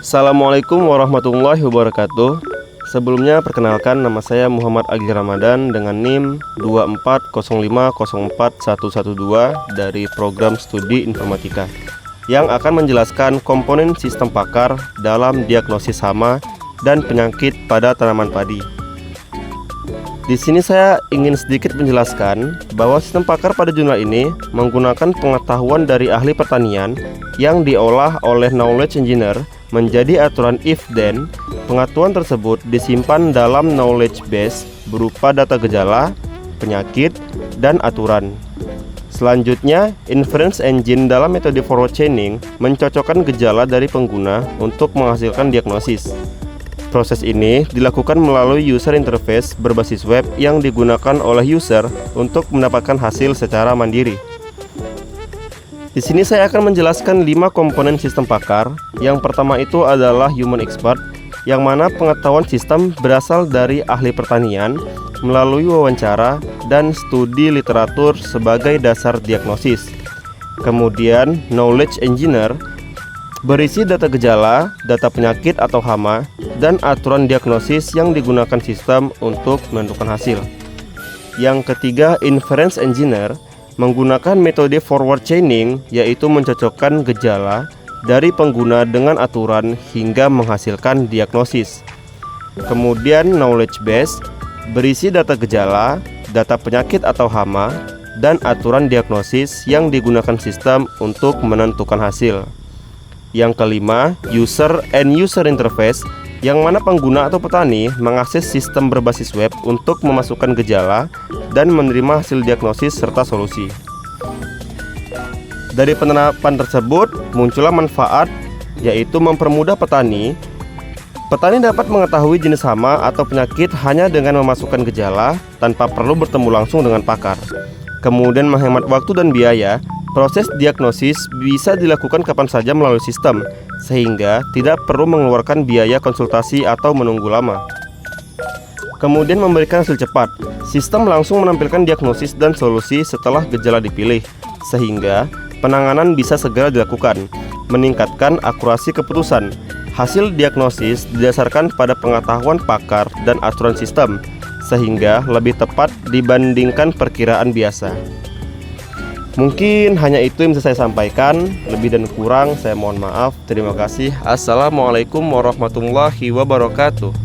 Assalamualaikum warahmatullahi wabarakatuh. Sebelumnya perkenalkan, nama saya Muhammad Agi Ramadan dengan NIM 240504112 dari program studi informatika yang akan menjelaskan komponen sistem pakar dalam diagnosis hama dan penyakit pada tanaman padi. Di sini saya ingin sedikit menjelaskan bahwa sistem pakar pada jurnal ini menggunakan pengetahuan dari ahli pertanian yang diolah oleh knowledge engineer menjadi aturan if-then. Pengetahuan tersebut disimpan dalam knowledge base berupa data gejala, penyakit, dan aturan. Selanjutnya, inference engine dalam metode forward chaining mencocokkan gejala dari pengguna untuk menghasilkan diagnosis. Proses ini dilakukan melalui user interface berbasis web yang digunakan oleh user untuk mendapatkan hasil secara mandiri. Di sini saya akan menjelaskan 5 komponen sistem pakar. Yang pertama itu adalah human expert, yang mana pengetahuan sistem berasal dari ahli pertanian melalui wawancara dan studi literatur sebagai dasar diagnosis. Kemudian knowledge engineer berisi data gejala, data penyakit atau hama, dan aturan diagnosis yang digunakan sistem untuk menentukan hasil. Yang ketiga, inference engineer menggunakan metode forward chaining, yaitu mencocokkan gejala dari pengguna dengan aturan hingga menghasilkan diagnosis. Kemudian knowledge base berisi data gejala, data penyakit atau hama, dan aturan diagnosis yang digunakan sistem untuk menentukan hasil. Yang kelima, user and user interface, yang mana pengguna atau petani mengakses sistem berbasis web untuk memasukkan gejala dan menerima hasil diagnosis serta solusi. Dari penerapan tersebut muncullah manfaat, yaitu mempermudah petani. Petani dapat mengetahui jenis hama atau penyakit hanya dengan memasukkan gejala tanpa perlu bertemu langsung dengan pakar. Kemudian menghemat waktu dan biaya. Proses diagnosis bisa dilakukan kapan saja melalui sistem, sehingga tidak perlu mengeluarkan biaya konsultasi atau menunggu lama. Kemudian memberikan hasil cepat. Sistem langsung menampilkan diagnosis dan solusi setelah gejala dipilih, sehingga penanganan bisa segera dilakukan, meningkatkan akurasi keputusan. Hasil diagnosis didasarkan pada pengetahuan pakar dan aturan sistem, sehingga lebih tepat dibandingkan perkiraan biasa. Mungkin hanya itu yang bisa saya sampaikan. Lebih dan kurang saya mohon maaf. Terima kasih. Assalamualaikum warahmatullahi wabarakatuh.